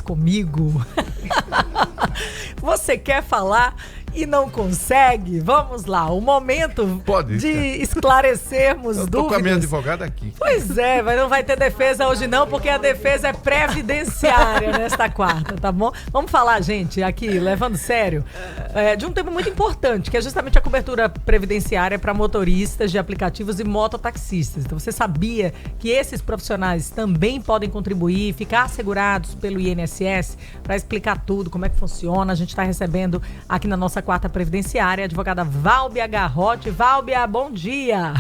comigo? Você quer falar e não consegue? Vamos lá, o momento de esclarecermos dúvidas. Eu tô com a minha advogada aqui. Pois é, mas não vai ter defesa hoje não, porque a defesa é previdenciária nesta quarta, tá bom? Vamos falar, gente, aqui, levando sério, de um tema muito importante, que é justamente a cobertura previdenciária para motoristas de aplicativos e mototaxistas. Então, você sabia que esses profissionais também podem contribuir, ficar assegurados pelo INSS? Para explicar tudo, como é que funciona, a gente está recebendo aqui na nossa quarta previdenciária a advogada Válbia Garrote. Válbia, bom dia!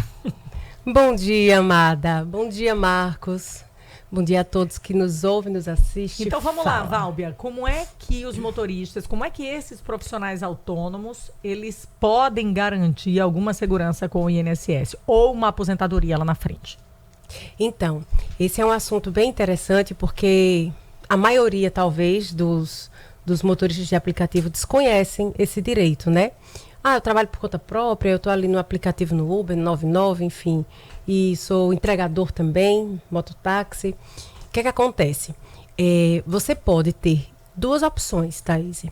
Bom dia, amada. Bom dia, Marcos. Bom dia a todos que nos ouvem, nos assistem. Então vamos lá, Válbia. Como é que os motoristas, como é que esses profissionais autônomos, eles podem garantir alguma segurança com o INSS ou uma aposentadoria lá na frente? Então, esse é um assunto bem interessante porque a maioria, talvez, dos motoristas de aplicativo desconhecem esse direito, né? Eu trabalho por conta própria, eu estou ali no aplicativo no Uber, no 99, enfim, e sou entregador também, mototáxi. O que é que acontece? Você pode ter duas opções, Thaís.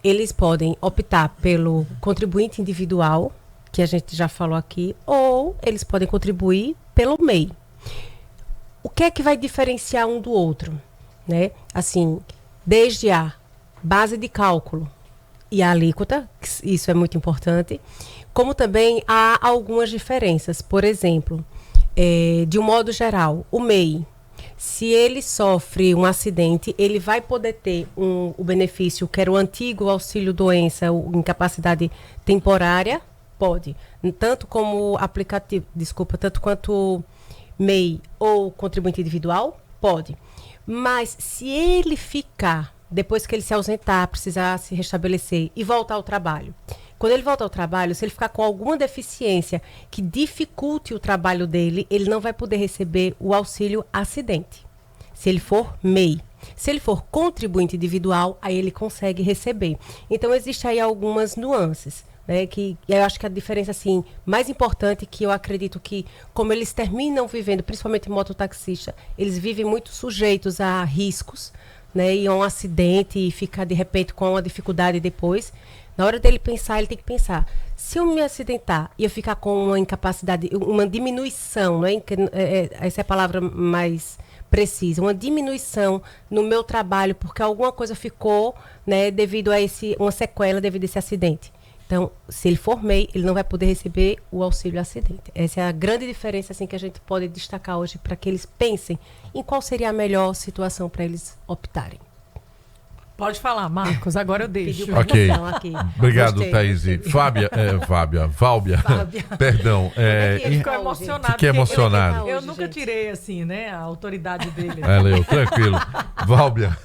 Eles podem optar pelo contribuinte individual, que a gente já falou aqui, ou eles podem contribuir pelo MEI. O que é que vai diferenciar um do outro? Né? Assim, desde a base de cálculo e a alíquota, isso é muito importante, como também há algumas diferenças. Por exemplo, de um modo geral, o MEI, se ele sofre um acidente, ele vai poder ter o benefício, que era o antigo auxílio-doença, incapacidade temporária, pode. Tanto como aplicativo, tanto quanto MEI ou contribuinte individual, pode. Mas se ele ficar, depois que ele se ausentar, precisar se restabelecer e voltar ao trabalho. Quando ele voltar ao trabalho, se ele ficar com alguma deficiência que dificulte o trabalho dele, ele não vai poder receber o auxílio acidente. Se ele for MEI. Se ele for contribuinte individual, aí ele consegue receber. Então, existe aí algumas nuances, né, que eu acho que a diferença assim, mais importante, que eu acredito que, como eles terminam vivendo, principalmente mototaxista, eles vivem muito sujeitos a riscos, né, e a um acidente e ficar de repente com uma dificuldade depois. Na hora dele pensar, ele tem que pensar, se eu me acidentar e eu ficar com uma incapacidade, uma diminuição, né, essa é a palavra mais precisa, uma diminuição no meu trabalho, porque alguma coisa ficou, né, devido a uma sequela devido a esse acidente. Então, se ele for MEI, ele não vai poder receber o auxílio acidente. Essa é a grande diferença assim, que a gente pode destacar hoje para que eles pensem em qual seria a melhor situação para eles optarem. Pode falar, Marcos, agora eu deixo. Ok, obrigado, Thaís. Válbia, perdão. Ele ficou emocionado. Fiquei emocionado. Eu nunca tirei, assim, né, a autoridade dele. Leu, tranquilo. Válbia,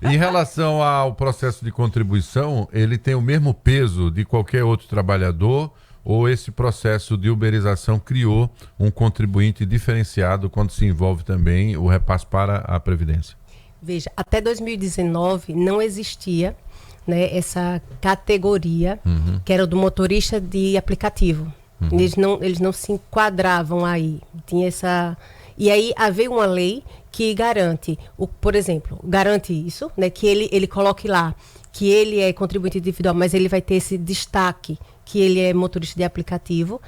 em relação ao processo de contribuição, ele tem o mesmo peso de qualquer outro trabalhador, ou esse processo de uberização criou um contribuinte diferenciado quando se envolve também o repasse para a Previdência? Veja, até 2019 não existia, né, essa categoria, que era do motorista de aplicativo. Eles não se enquadravam aí. Tinha essa... E aí veio uma lei que garante, por exemplo, garante isso, né, que ele coloque lá que ele é contribuinte individual, mas ele vai ter esse destaque que ele é motorista de aplicativo.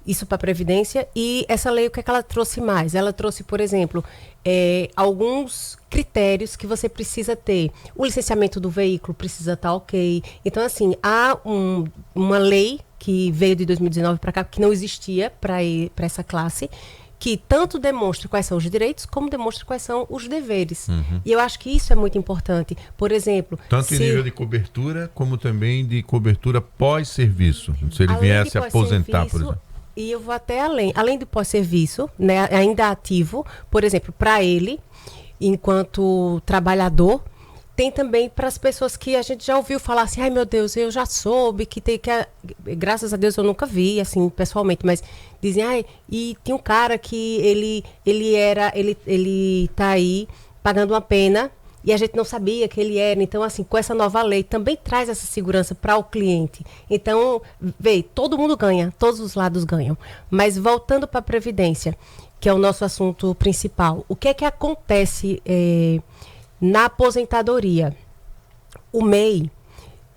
Isso para a Previdência. E essa lei, o que é que ela trouxe mais? Ela trouxe, por exemplo, alguns critérios que você precisa ter. O licenciamento do veículo precisa estar ok. Então, assim, há uma lei que veio de 2019 para cá, que não existia para essa classe, que tanto demonstra quais são os direitos, como demonstra quais são os deveres. E eu acho que isso é muito importante. Por exemplo... Tanto em nível de cobertura, como também de cobertura pós-serviço. Se ele viesse a aposentar, por exemplo. E eu vou até além do pós-serviço, né, ainda ativo, por exemplo, para ele, enquanto trabalhador, tem também para as pessoas que a gente já ouviu falar assim, ai meu Deus, eu já soube que tem que... Graças a Deus eu nunca vi, assim, pessoalmente, mas dizem, e tem um cara que ele tá aí pagando uma pena, e a gente não sabia que ele era. Então, assim, com essa nova lei, também traz essa segurança para o cliente. Então, todo mundo ganha, todos os lados ganham. Mas voltando para a Previdência, que é o nosso assunto principal, o que é que acontece Na aposentadoria, o MEI,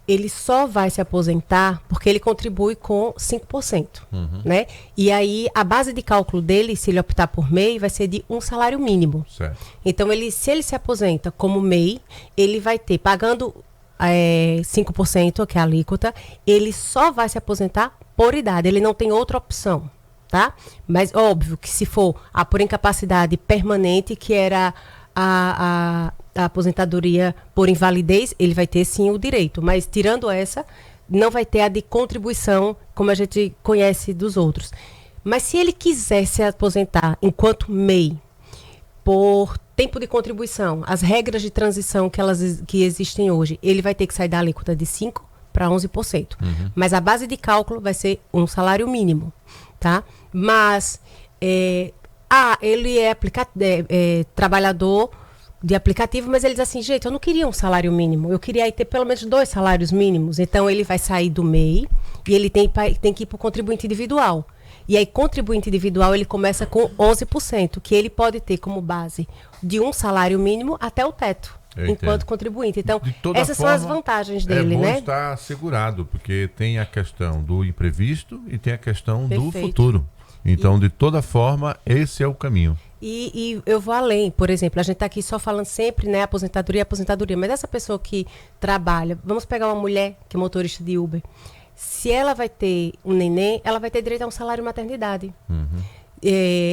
ele só vai se aposentar porque ele contribui com 5%, né? E aí, a base de cálculo dele, se ele optar por MEI, vai ser de um salário mínimo. Certo. Então, se ele se aposenta como MEI, ele vai ter, pagando 5%, que é a alíquota, ele só vai se aposentar por idade, ele não tem outra opção, tá? Mas, óbvio, que se for por incapacidade permanente, que era a aposentadoria por invalidez, ele vai ter sim o direito, mas tirando essa, não vai ter a de contribuição, como a gente conhece dos outros. Mas se ele quiser se aposentar enquanto MEI, por tempo de contribuição, as regras de transição que existem hoje, ele vai ter que sair da alíquota de 5% para 11%. Mas a base de cálculo vai ser um salário mínimo, tá? Mas, ele é trabalhador de aplicativo, mas ele diz assim, gente, eu não queria um salário mínimo, eu queria ter pelo menos 2 salários mínimos. Então, ele vai sair do MEI e ele tem que ir para o contribuinte individual. E aí, contribuinte individual, ele começa com 11%, que ele pode ter como base de um salário mínimo até o teto, enquanto contribuinte. Então, essas são as vantagens dele, né? É bom estar segurado, porque tem a questão do imprevisto e tem a questão do Perfeito. futuro. Então, de toda forma, esse é o caminho. E eu vou além, por exemplo, a gente está aqui só falando sempre, né, aposentadoria, mas essa pessoa que trabalha, vamos pegar uma mulher que é motorista de Uber, se ela vai ter um neném, ela vai ter direito a um salário maternidade.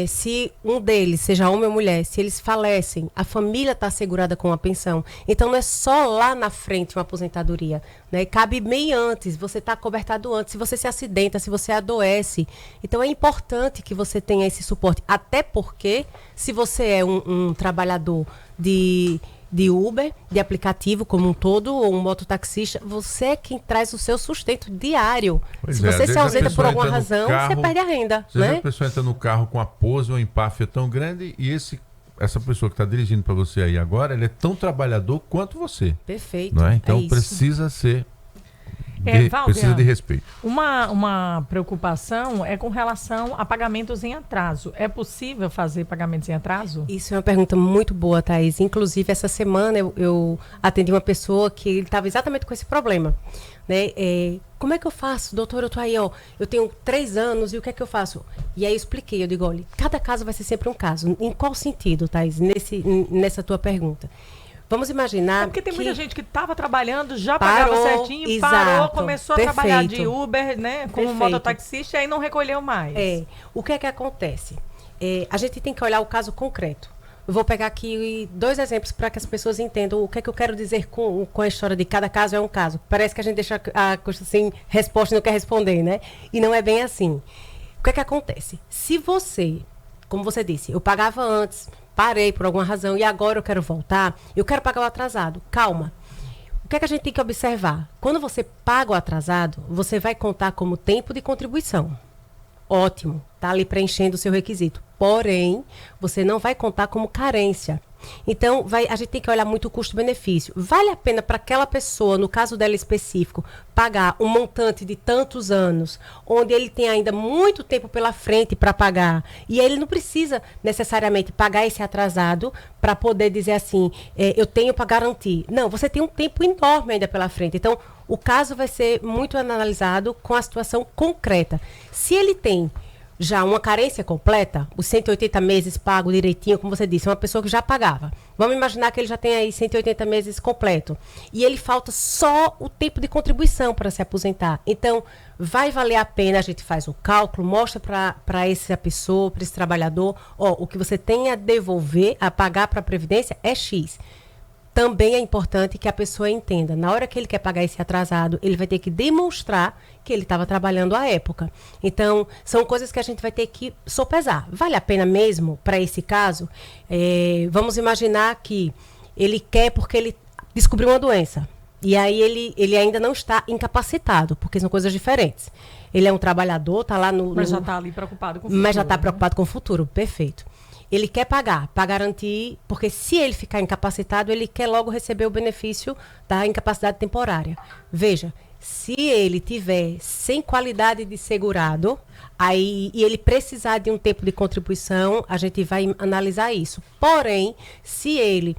Se um deles, seja homem ou mulher, se eles falecem, a família está assegurada com a pensão. Então, não é só lá na frente uma aposentadoria, né? Cabe meio antes, você está cobertado antes, se você se acidenta, se você adoece. Então, é importante que você tenha esse suporte. Até porque, se você é um trabalhador de Uber, de aplicativo como um todo, ou um mototaxista, você é quem traz o seu sustento diário. Pois se você se ausenta por alguma entra no razão, carro, você perde a renda, Às vezes né? a pessoa entra no carro com a pose ou empáfia tão grande e essa pessoa que está dirigindo para você aí agora, ele é tão trabalhador quanto você. Perfeito. Não é? Então isso. precisa ser... Válvia, precisa de respeito. Uma preocupação é com relação a pagamentos em atraso. É possível fazer pagamentos em atraso? Isso é uma pergunta muito boa, Thaís. Inclusive, essa semana eu atendi uma pessoa que estava exatamente com esse problema. Né? Como é que eu faço? Doutor, eu tô aí, ó, eu tenho 3 anos e o que é que eu faço? E aí eu expliquei, eu digo, olha, cada caso vai ser sempre um caso. Em qual sentido, Thaís, nessa tua pergunta? Vamos imaginar. É porque tem muita gente que estava trabalhando, já parou, pagava certinho, exato, parou, começou a trabalhar de perfeito. Uber, né? Como Perfeito. mototaxista e aí não recolheu mais. O que é que acontece? A gente tem que olhar o caso concreto. Eu vou pegar aqui 2 exemplos para que as pessoas entendam o que é que eu quero dizer com a história de cada caso é um caso. Parece que a gente deixa a coisa sem resposta e não quer responder, né? E não é bem assim. O que é que acontece? Se você, como você disse, eu pagava antes, parei por alguma razão e agora eu quero voltar, eu quero pagar o atrasado. Calma. O que é que a gente tem que observar? Quando você paga o atrasado, você vai contar como tempo de contribuição. Ótimo, tá ali preenchendo o seu requisito. Porém, você não vai contar como carência. Então, a gente tem que olhar muito o custo-benefício. Vale a pena para aquela pessoa, no caso dela específico, pagar um montante de tantos anos, onde ele tem ainda muito tempo pela frente para pagar, e ele não precisa necessariamente pagar esse atrasado para poder dizer assim, eu tenho para garantir. Não, você tem um tempo enorme ainda pela frente. Então, o caso vai ser muito analisado com a situação concreta. Se ele tem já uma carência completa, os 180 meses pago direitinho, como você disse, é uma pessoa que já pagava. Vamos imaginar que ele já tem aí 180 meses completo. E ele falta só o tempo de contribuição para se aposentar. Então, vai valer a pena, a gente faz o cálculo, mostra para essa pessoa, para esse trabalhador, o que você tem a devolver, a pagar para a Previdência é X. Também é importante que a pessoa entenda, na hora que ele quer pagar esse atrasado, ele vai ter que demonstrar que ele estava trabalhando à época. Então, são coisas que a gente vai ter que sopesar. Vale a pena mesmo para esse caso? Vamos imaginar que ele quer porque ele descobriu uma doença. E aí ele ainda não está incapacitado, porque são coisas diferentes. Ele é um trabalhador, está lá no... Mas já está ali preocupado com o futuro. Mas já está né? preocupado com o futuro, perfeito. Ele quer pagar, para garantir, porque se ele ficar incapacitado, ele quer logo receber o benefício da incapacidade temporária. Veja, se ele tiver sem qualidade de segurado, aí, e ele precisar de um tempo de contribuição, a gente vai analisar isso. Porém, se ele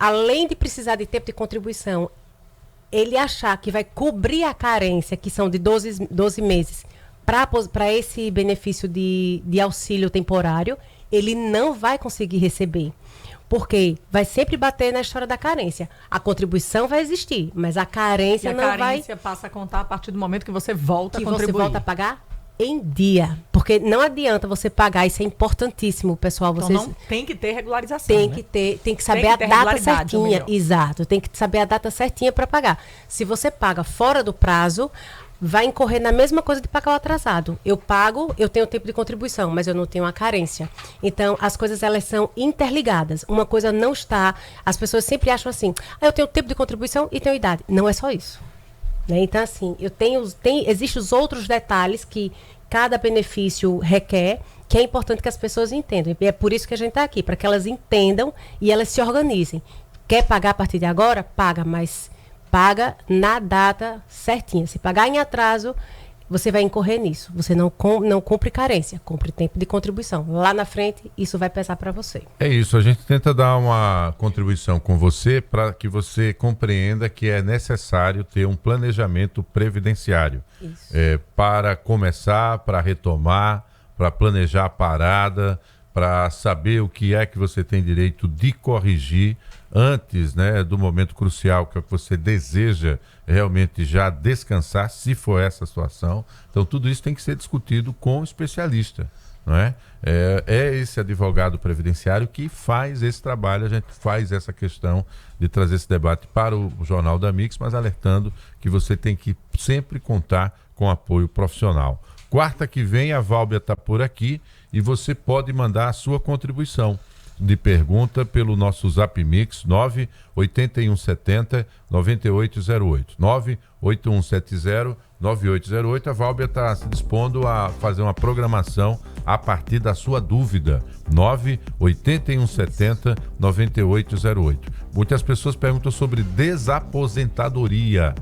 além de precisar de tempo de contribuição, ele achar que vai cobrir a carência, que são de 12 meses, para esse benefício de auxílio temporário, ele não vai conseguir receber. Porque vai sempre bater na história da carência. A contribuição vai existir, mas a carência não vai... E a carência passa a contar a partir do momento que você volta a contribuir. Que você volta a pagar em dia. Porque não adianta você pagar, isso é importantíssimo, pessoal. Então Vocês não tem que ter regularização, tem que saber a data certinha. Exato, tem que saber a data certinha para pagar. Se você paga fora do prazo, vai incorrer na mesma coisa de pagar o atrasado. Eu pago, eu tenho tempo de contribuição, mas eu não tenho a carência. Então, as coisas, elas são interligadas. Uma coisa não está... As pessoas sempre acham assim, eu tenho tempo de contribuição e tenho idade. Não é só isso. Né? Então, assim, existem os outros detalhes que cada benefício requer, que é importante que as pessoas entendam. E é por isso que a gente está aqui, para que elas entendam e elas se organizem. Quer pagar a partir de agora? Paga, mas paga na data certinha. Se pagar em atraso, você vai incorrer nisso. Você não cumpre carência, cumpre tempo de contribuição. Lá na frente, isso vai pesar para você. É isso, a gente tenta dar uma contribuição com você para que você compreenda que é necessário ter um planejamento previdenciário. Isso. Para começar, para retomar, para planejar a parada, para saber o que é que você tem direito de corrigir antes, né, do momento crucial que você deseja realmente já descansar, se for essa a situação. Então tudo isso tem que ser discutido com o especialista, não é? É esse advogado previdenciário que faz esse trabalho. A gente faz essa questão de trazer esse debate para o Jornal da Mix, mas alertando que você tem que sempre contar com apoio profissional. Quarta que vem a Válbia está por aqui e você pode mandar a sua contribuição de pergunta pelo nosso Zap Mix 98170 9808. 98170 9808. A Válbia está se dispondo a fazer uma programação a partir da sua dúvida. 98170 9808. Muitas pessoas perguntam sobre desaposentadoria.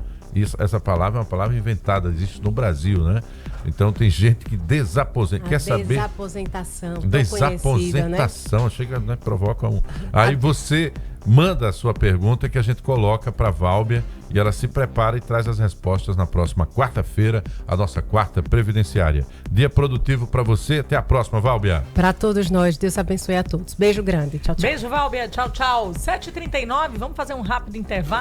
Essa palavra é uma palavra inventada, existe no Brasil, né? Então tem gente que quer saber... Desaposentação. Desaposentação, né? Chega, né, provoca um... Aí você manda a sua pergunta que a gente coloca para a Válbia e ela se prepara e traz as respostas na próxima quarta-feira, a nossa quarta previdenciária. Dia produtivo para você, até a próxima, Válbia. Para todos nós, Deus abençoe a todos. Beijo grande, tchau, tchau. Beijo, Válbia, tchau, tchau. 7h39, vamos fazer um rápido intervalo.